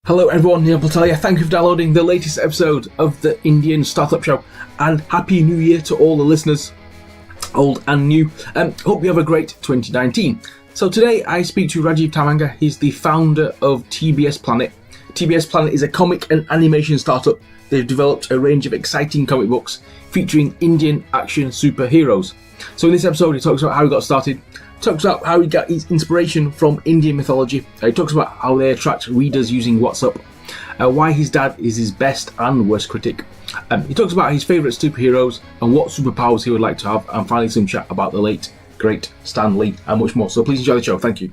Hello everyone, Neil Platalia. Thank you for downloading the latest episode of the Indian Startup Show, and Happy New Year to all the listeners, old and new. Hope you have a great 2019. So today I speak to Rajeev Tamhankar. He's the founder of TBS Planet. TBS Planet is a comic and animation startup. They've developed a range of exciting comic books featuring Indian action superheroes. So in this episode he talks about how he got started, talks about how he got his inspiration from Indian mythology. He talks about how they attract readers using Whassup, why his dad is his best and worst critic. He talks about his favourite superheroes and what superpowers he would like to have, and finally some chat about the late, great Stanley and much more. So please enjoy the show. Thank you.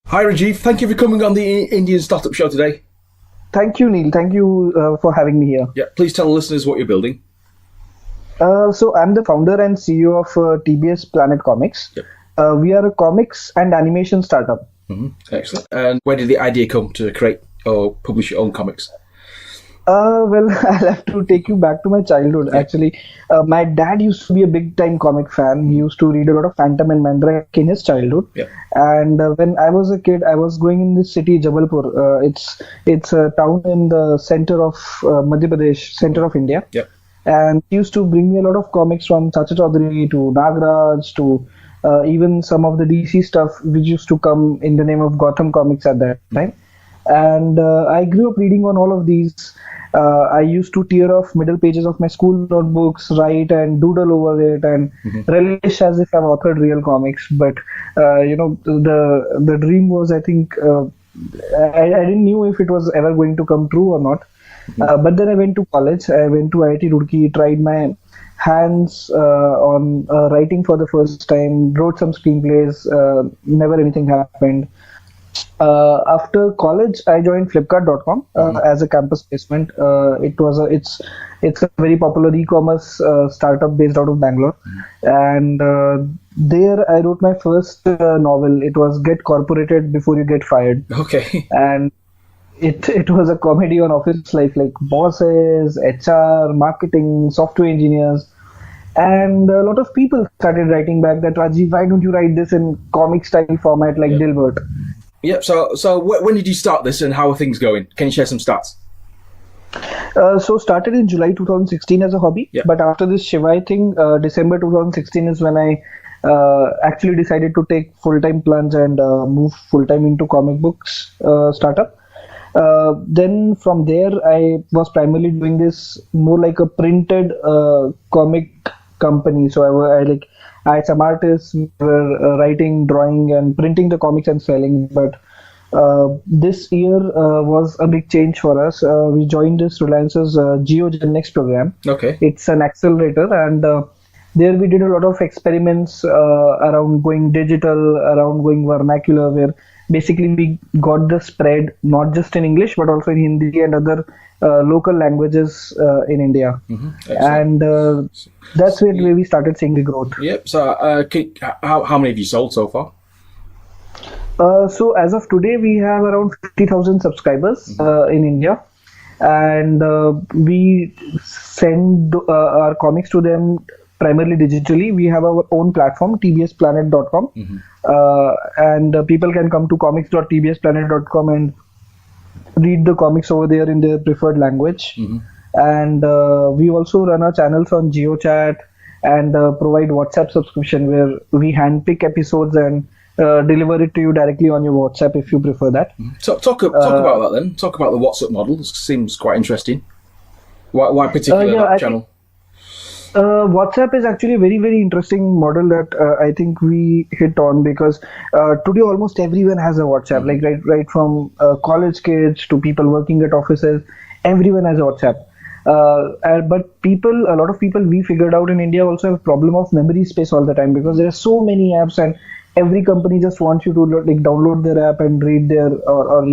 Hi Rajeev, thank you for coming on the Indian Startup Show today. Thank you, Neil. Thank you for having me here. Yeah, please tell the listeners what you're building. So I'm the founder and CEO of TBS Planet Comics. Yep. We are a comics and animation startup. Mm-hmm. Excellent. And where did the idea come to create or publish your own comics? Well, I'll have to take you back to my childhood. Yeah. Actually, my dad used to be a big-time comic fan. He used to read a lot of Phantom and Mandrake in his childhood. Yeah. And when I was a kid, I was going in this city, Jabalpur. It's a town in the center of Madhya Pradesh, center of India. Yeah. And he used to bring me a lot of comics from Chacha Chaudhary to Nagraj to even some of the DC stuff which used to come in the name of Gotham Comics at that time. And I grew up reading on all of these. I used to tear off middle pages of my school notebooks, write and doodle over it, and relish as if I've authored real comics. But the dream was, I think, I didn't know if it was ever going to come true or not. But then I went to college. I went to IIT Roorkee, tried my hands on writing for the first time, wrote some screenplays. Never anything happened. After college, I joined Flipkart.com as a campus placement. It's a very popular e-commerce startup based out of Bangalore, and there I wrote my first novel. It was Get Corporated Before You Get Fired. Okay. And it was a comedy on office life, like bosses, HR, marketing, software engineers, and a lot of people started writing back that, Rajeev, why don't you write this in comic style format like Dilbert? Yep. So when did you start this, and how are things going? Can you share some stats? So started in July 2016 as a hobby, but after this Shivai thing, December 2016 is when I actually decided to take full-time plunge and move full-time into comic books startup. Then from there, I was primarily doing this more like a printed comic company. So I had some artists who were writing, drawing, and printing the comics and selling. But this year was a big change for us. We joined this Reliance's GeoGen Next program. Okay. It's an accelerator, and there we did a lot of experiments around going digital, around going vernacular, where basically we got the spread not just in English but also in Hindi and other local languages in India. And that's where we started seeing the growth. Yep. So how many have you sold so far? So as of today, we have around 50,000 subscribers in India, and we send our comics to them primarily digitally. We have our own platform, tbsplanet.com, and people can come to comics.tbsplanet.com and read the comics over there in their preferred language. And we also run our channels on GeoChat and provide WhatsApp subscription, where we handpick episodes and deliver it to you directly on your WhatsApp if you prefer that. So talk about that then. Talk about the WhatsApp model. This seems quite interesting. Why particularly that channel? WhatsApp is actually a very, very interesting model that I think we hit on, because today almost everyone has a WhatsApp. Like right from college kids to people working at offices, everyone has a WhatsApp. But a lot of people we figured out in India also have a problem of memory space all the time, because there are so many apps, and every company just wants you to download their app and read their or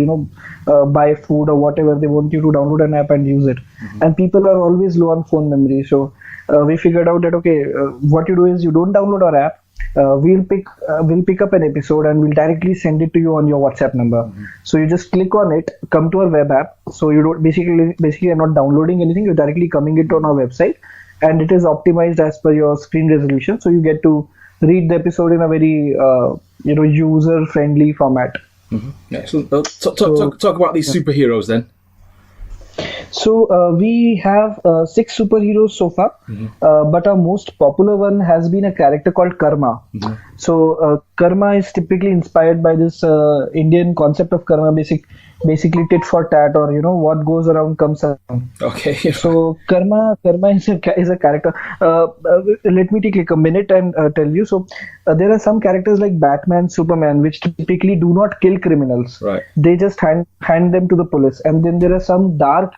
buy food or whatever. They want you to download an app and use it. And people are always low on phone memory. So we figured out that what you do is you don't download our app. We'll pick up an episode and we'll directly send it to you on your WhatsApp number. So you just click on it, come to our web app. So you don't basically are not downloading anything. You're directly coming it on our website, and it is optimized as per your screen resolution, so you get to read the episode in a very user friendly format. Excellent. Talk about these superheroes then. So we have 6 superheroes so far, but our most popular one has been a character called Karma. So Karma is typically inspired by this Indian concept of karma, basically tit for tat, or what goes around comes around. Okay. So Karma is a character. Let me take like a minute and tell you. So there are some characters like Batman, Superman, which typically do not kill criminals. Right. They just hand them to the police. And then there are some dark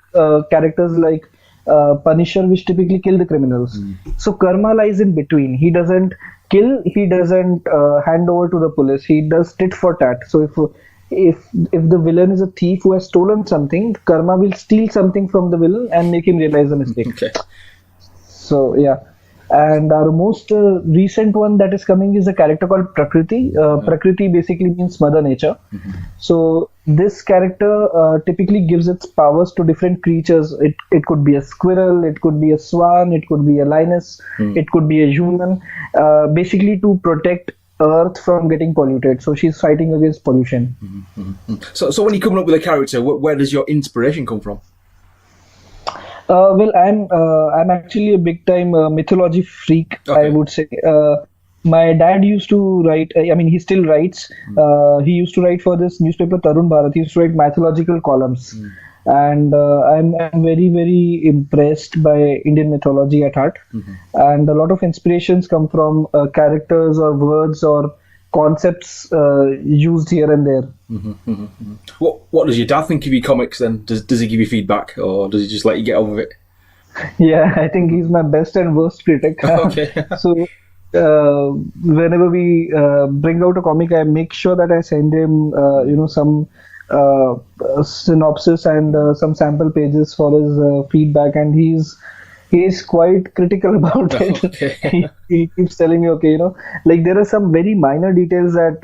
characters like Punisher, which typically kill the criminals. So Karma lies in between. He doesn't kill. He doesn't hand over to the police. He does tit for tat. So if the villain is a thief who has stolen something, Karma will steal something from the villain and make him realize the mistake. Okay. So yeah, and our most recent one that is coming is a character called Prakriti. Prakriti basically means Mother Nature. So this character typically gives its powers to different creatures. It could be a squirrel, it could be a swan, it could be a lioness, it could be a human. Basically to protect Earth from getting polluted. So she's fighting against pollution. So when you're coming up with a character, where does your inspiration come from? Well, I'm actually a big time mythology freak. Okay. I would say. My dad used to write. I mean, he still writes. He used to write for this newspaper Tarun Bharat. He used to write mythological columns, and I'm very very impressed by Indian mythology at heart. And a lot of inspirations come from characters or words or concepts used here and there. What does your dad think of your comics then? Does he give you feedback, or does he just let you get on with it? Yeah, I think he's my best and worst critic. Okay. So whenever we bring out a comic, I make sure that I send him some synopsis and some sample pages for his feedback, and he's quite critical about it. Okay. He keeps telling me, okay, like there are some very minor details that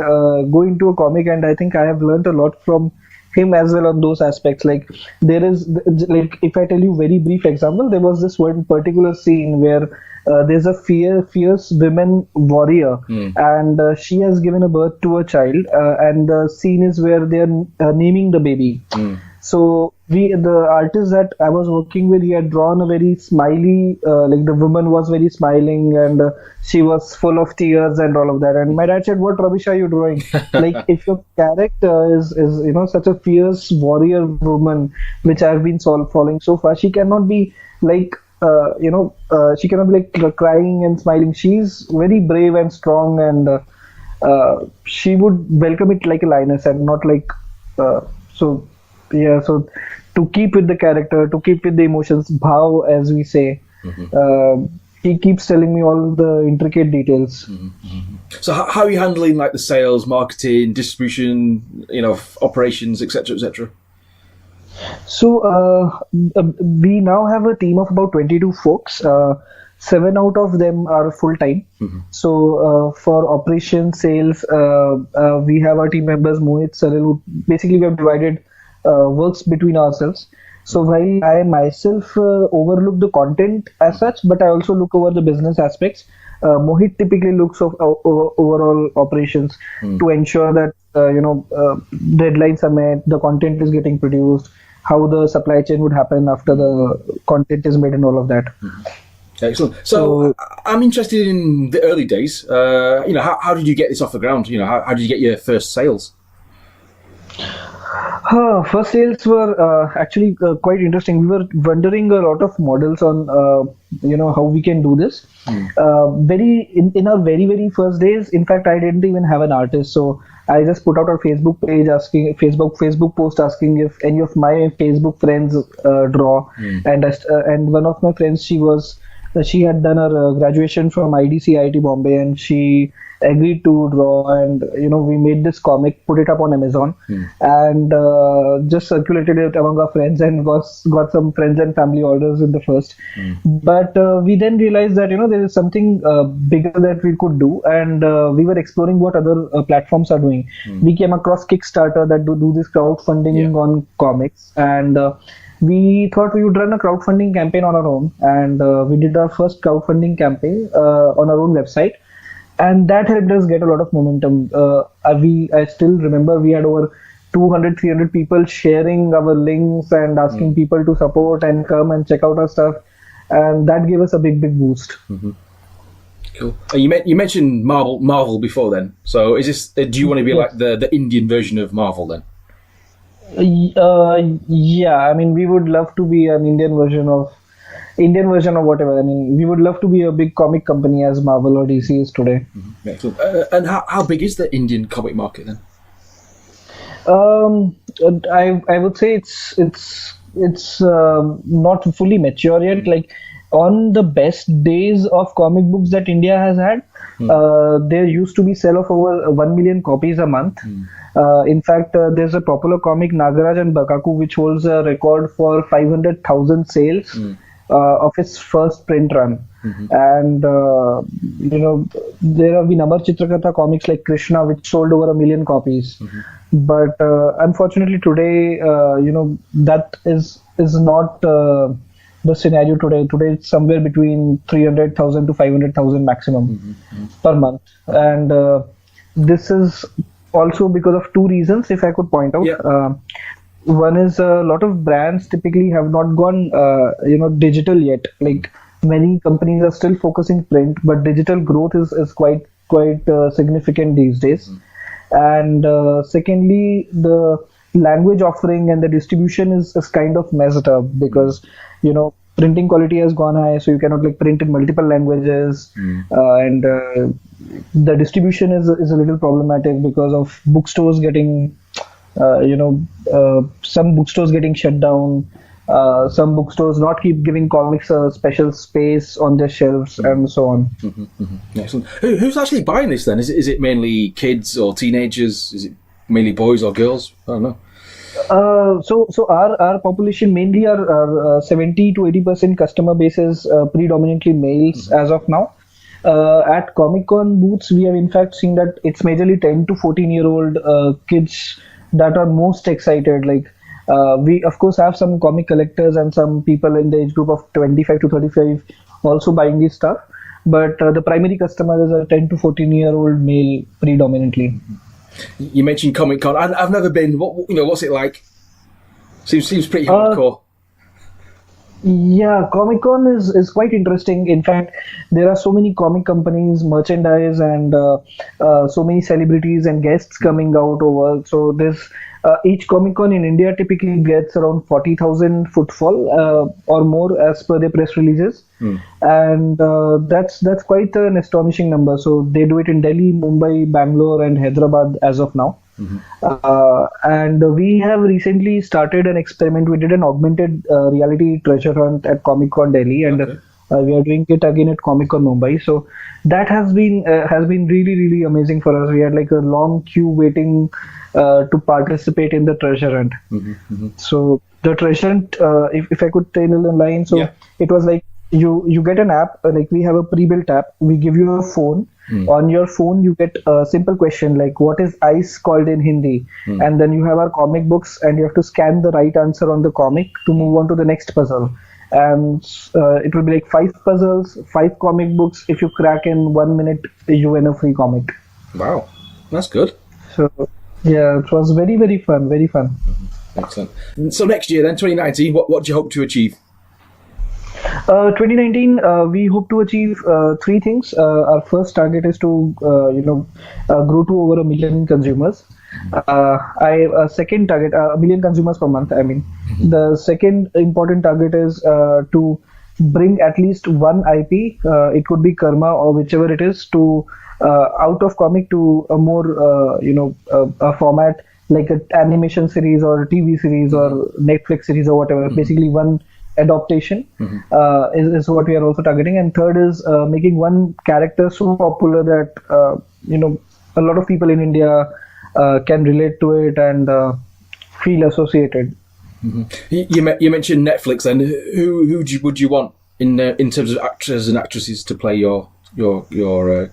go into a comic, and I think I have learned a lot from him as well on those aspects. Like there is, like if I tell you very brief example, there was this one particular scene where there's a fierce women warrior, and she has given a birth to a child, and the scene is where they are naming the baby. So the artist that I was working with, he had drawn a very smiley, like the woman was very smiling and she was full of tears and all of that. And my dad said, "What rubbish are you drawing? Like if your character is such a fierce warrior woman, which I've been following so far, she cannot be like." She cannot be like crying and smiling. She's very brave and strong, and she would welcome it like a lioness and not like so. Yeah, so to keep with the character, to keep with the emotions, bhav as we say, he keeps telling me all the intricate details. So how are you handling like the sales, marketing, distribution, operations, etc., etc.? So we now have a team of about 22 folks. 7 out of them are full time. So for operations, sales, we have our team members Mohit, Salil, who basically we have divided works between ourselves. So while I myself overlook the content as such, but I also look over the business aspects. Mohit typically looks of overall operations to ensure that deadlines are met, the content is getting produced, how the supply chain would happen after the content is made, and all of that. Excellent. So I'm interested in the early days. How did you get this off the ground? How did you get your first sales? First sales were actually quite interesting. We were wondering a lot of models on how we can do this. In our very very first days, in fact, I didn't even have an artist, so I just put out a Facebook page asking Facebook post asking if any of my Facebook friends draw, and one of my friends, she had done her graduation from IDC IIT Bombay, and she agreed to draw, and we made this comic, put it up on Amazon, and just circulated it among our friends, and got some friends and family orders in the first. But we then realized that there is something bigger that we could do, and we were exploring what other platforms are doing. We came across Kickstarter that do this crowdfunding on comics, and we thought we would run a crowdfunding campaign on our own, and we did our first crowdfunding campaign on our own website, and that helped us get a lot of momentum. I still remember we had over 200, 300 people sharing our links and asking people to support and come and check out our stuff, and that gave us a big boost. Cool. You mentioned Marvel before then. So is this? Do you want to be like the Indian version of Marvel then? Yeah, I mean, we would love to be an Indian version of whatever. I mean, we would love to be a big comic company as Marvel or DC is today. Excellent. And how big is the Indian comic market then? I would say it's not fully mature yet. Like, on the best days of comic books that India has had, there used to be sell of over 1 million copies a month. In fact, there's a popular comic, Nagaraj and Bakaku, which holds a record for 500,000 sales of its first print run. And there have been Amar Chitrakatha comics like Krishna, which sold over 1 million copies. But unfortunately today, that is not the scenario today. Today it's somewhere between 300,000 to 500,000 maximum per month, and this is also because of two reasons, if I could point out. One is a lot of brands typically have not gone digital yet. Like, many companies are still focusing print, but digital growth is quite significant these days. And secondly, the language offering and the distribution is kind of messed up, because printing quality has gone high, so you cannot print in multiple languages, and the distribution is a little problematic because of bookstores getting some bookstores getting shut down, some bookstores not keep giving comics a special space on their shelves, and so on. Excellent. Who's actually buying this then? Is it mainly kids or teenagers? Is it mainly boys or girls? I don't know. So our population mainly are 70 to 80% customer base is predominantly males as of now. At Comic-Con booths, we have in fact seen that it's majorly 10 to 14-year-old kids that are most excited. Like, we of course have some comic collectors and some people in the age group of 25 to 35 also buying this stuff, but the primary customer is a 10 to 14-year-old male predominantly. You mentioned Comic-Con. I've never been. What's it like? Seems pretty hardcore. Yeah, Comic-Con is quite interesting. In fact, there are so many comic companies, merchandise, and so many celebrities and guests coming out over. So this each Comic-Con in India typically gets around 40,000 footfall or more as per their press releases, and that's quite an astonishing number. So they do it in Delhi, Mumbai, Bangalore, and Hyderabad as of now. And we have recently started an experiment. We did an augmented reality treasure hunt at Comic-Con Delhi, and we are doing it again at Comic-Con Mumbai. So that has been really amazing for us. We had like a long queue waiting to participate in the treasure hunt. So the treasure hunt, if I could tell in a line, so it was like you get an app, like we have a pre-built app. We give you a phone. On your phone, you get a simple question like, what is ice called in Hindi? And then you have our comic books, and you have to scan the right answer on the comic to move on to the next puzzle. And it will be like 5 puzzles, 5 comic books. If you crack in 1 minute, you win a free comic. Wow, that's good. So yeah, it was very fun, very fun. Excellent. So next year then, 2019, what do you hope to achieve? 2019, we hope to achieve 3 things. Our first target is to grow to over 1 million consumers. A second target, 1 million consumers per month. I mean, the second important target is to bring at least one IP. It could be Karma or whichever it is, to out of comic to a more a format like an animation series or a TV series or Netflix series or whatever. Basically, one adaptation is what we are also targeting. And third is making one character so popular that a lot of people in India can relate to it and feel associated. You mentioned Netflix. Then who would you want in terms of actors and actresses to play your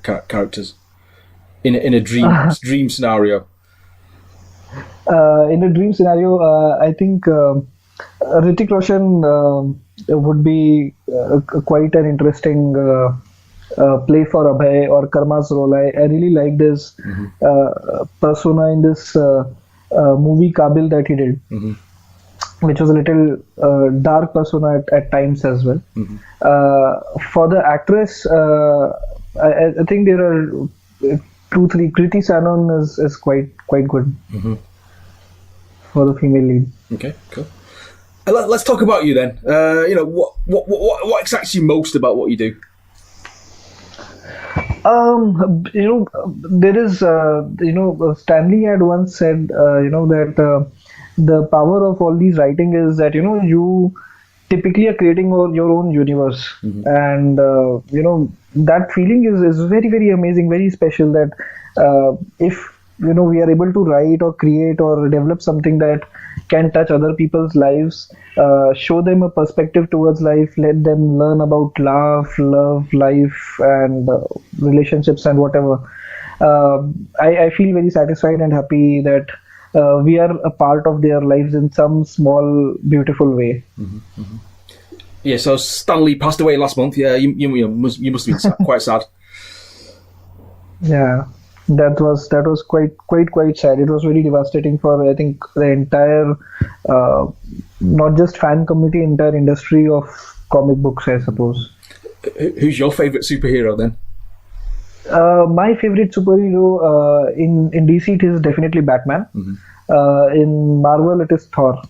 characters in a dream scenario? In a dream scenario, I think Hrithik Roshan would be quite an interesting play for Abhay or Karma's role. I really liked his persona in this movie Kabil that he did, which was a little dark persona at times as well. For the actress, I think there are two, three. Kriti Sanon is quite good for the female lead. Okay, cool. Let's talk about you then. What excites you most about what you do? There is, Stanley had once said, that the power of all these writing is that, you typically are creating your own universe. And, that feeling is very, very amazing, very special that if, we are able to write or create or develop something that can touch other people's lives, show them a perspective towards life, let them learn about love, life, and relationships and whatever. I feel very satisfied and happy that we are a part of their lives in some small, beautiful way. Yeah, so Stanley passed away last month. Yeah, you must have been quite sad. Yeah. That was quite sad. It was very devastating for, I think, the entire, not just fan community, entire industry of comic books, I suppose. Who's your favorite superhero then? My favorite superhero in DC it is definitely Batman. In Marvel it is Thor.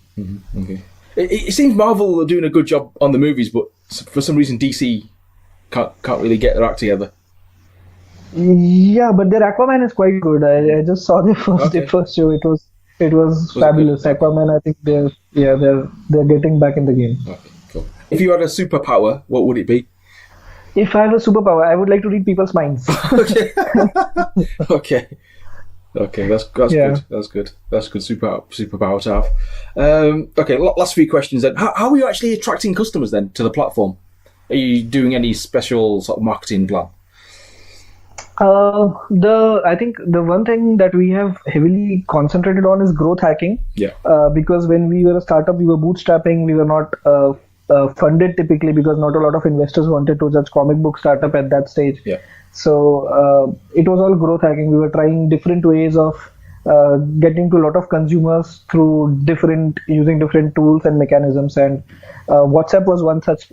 Okay. It seems Marvel are doing a good job on the movies, but for some reason DC can't really get their act together. Yeah, but their Aquaman is quite good. I just saw the first show. It was fabulous. Aquaman, I think they're getting back in the game. Okay, cool. If you had a superpower, what would it be? If I have a superpower, I would like to read people's minds. Okay. That's good. That's good. That's a good superpower to have. Okay, last few questions then. How are you actually attracting customers then to the platform? Are you doing any special sort of marketing plan? I think the one thing that we have heavily concentrated on is growth hacking. Yeah. Because when we were a startup, we were bootstrapping. We were not funded typically because not a lot of investors wanted to judge comic book startup at that stage. Yeah. So it was all growth hacking. We were trying different ways of getting to a lot of consumers through using different tools and mechanisms. And WhatsApp was one such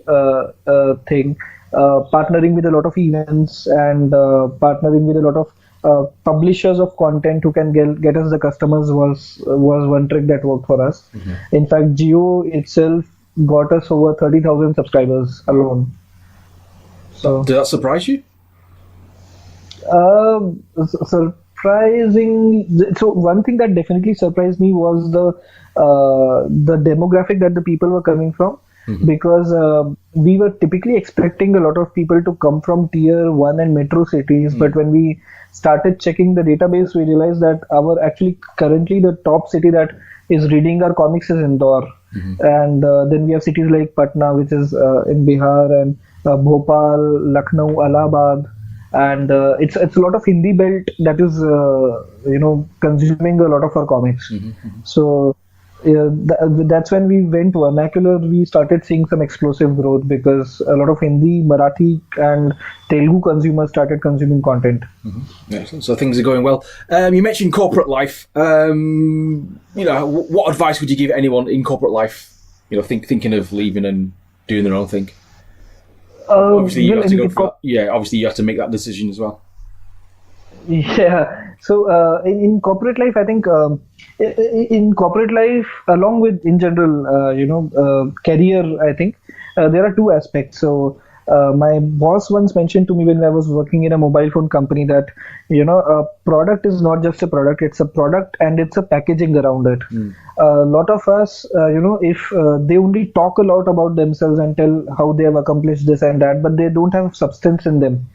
thing. Partnering with a lot of events and partnering with a lot of publishers of content who can get us the customers was one trick that worked for us. In fact, Jio itself got us over 30,000 subscribers alone. So did that surprise you? Surprising. So one thing that definitely surprised me was the demographic that the people were coming from. Because we were typically expecting a lot of people to come from tier 1 and metro cities, but when we started checking the database, we realized that currently the top city that is reading our comics is Indore. And then we have cities like Patna, which is in Bihar, and Bhopal, Lucknow, Allahabad, and it's a lot of Hindi belt that is consuming a lot of our comics. So that's when we went vernacular. We started seeing some explosive growth because a lot of Hindi, Marathi, and Telugu consumers started consuming content. Excellent. So things are going well. You mentioned corporate life. What advice would you give anyone in corporate life? Thinking of leaving and doing their own thing. Obviously, you have to go for that. Yeah, obviously you have to make that decision as well. Yeah. So in corporate life, I think in corporate life, along with in general, career, I think there are two aspects. So my boss once mentioned to me when I was working in a mobile phone company that a product is not just a product; it's a product and it's a packaging around it. A lot of us, if they only talk a lot about themselves and tell how they have accomplished this and that, but they don't have substance in them.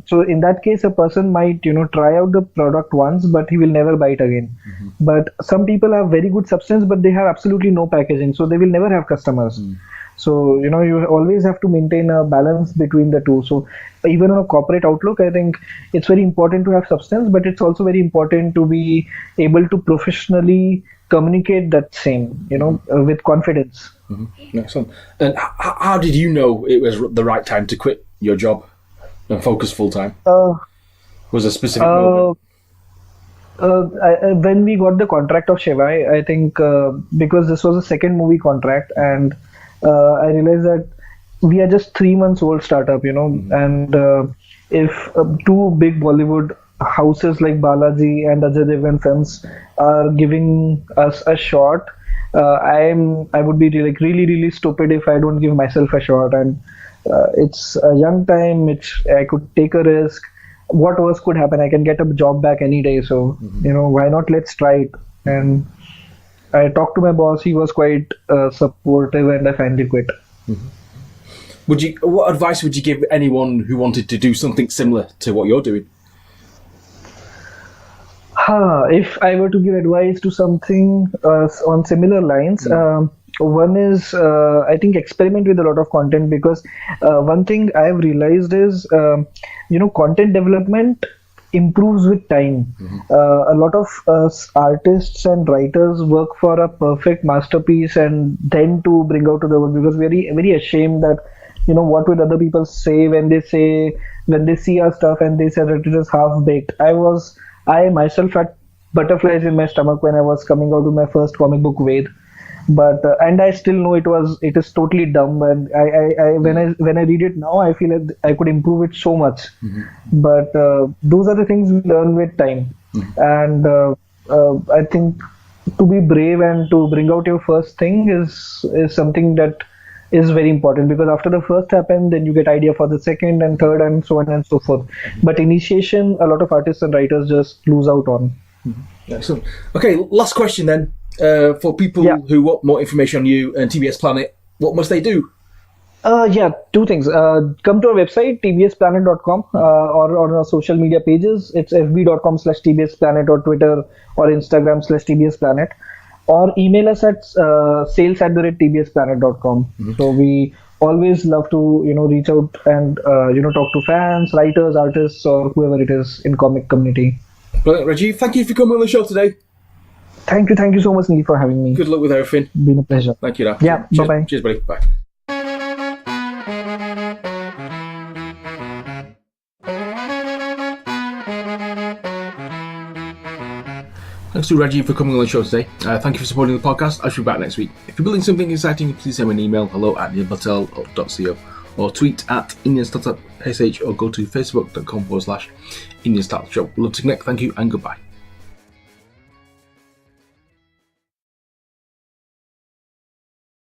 So in that case, a person might, try out the product once, but he will never buy it again. But some people have very good substance, but they have absolutely no packaging, so they will never have customers. So, you always have to maintain a balance between the two. So even on a corporate outlook, I think it's very important to have substance, but it's also very important to be able to professionally communicate that same, with confidence. Excellent. And how did you know it was the right time to quit your job and focus full time? Was a specific moment? When we got the contract of Shivai, I think because this was a second movie contract, and I realized that we are just 3 months old startup, and if two big Bollywood houses like Balaji and Ajay Devgan Films are giving us a shot, I would be really stupid if I don't give myself a shot. And it's a young time, which I could take a risk. What worse could happen? I can get a job back any day. So, why not? Let's try it. And I talked to my boss. He was quite supportive, and I finally quit. What advice would you give anyone who wanted to do something similar to what you're doing? If I were to give advice to something on similar lines, one is, I think, experiment with a lot of content, because one thing I've realized is, content development improves with time. A lot of artists and writers work for a perfect masterpiece and then to bring out to the world, because we're very ashamed that, what will other people say when they see our stuff and they say that it is half baked. I myself had butterflies in my stomach when I was coming out with my first comic book, Ved. But and I still know it is totally dumb, and when I read it now, I feel that I could improve it so much. But those are the things we learn with time. And I think to be brave and to bring out your first thing is something that is very important, because after the first happens, then you get idea for the second and third and so on and so forth. But initiation, a lot of artists and writers just lose out on. Excellent. Okay, last question then. For people who want more information on you and TBS Planet, what must they do? Two things. Come to our website, tbsplanet.com, or on our social media pages. It's fb.com/tbsplanet, or Twitter or Instagram/tbsplanet, or email us at sales@tbsplanet.com. So we always love to reach out and talk to fans, writers, artists, or whoever it is in comic community. Brilliant. Rajeev, thank you for coming on the show today. Thank you so much, Neil, for having me. Good luck with everything. Been a pleasure. Thank you. Yeah, cheers. bye-bye. Cheers, buddy. Bye. Thanks to Rajeev for coming on the show today. Thank you for supporting the podcast. I shall be back next week. If you're building something exciting, please send me an email, hello@neilpatel.co, or tweet at IndianStartupSH, or go to facebook.com/IndianStartupShow. Love to connect. Thank you and goodbye.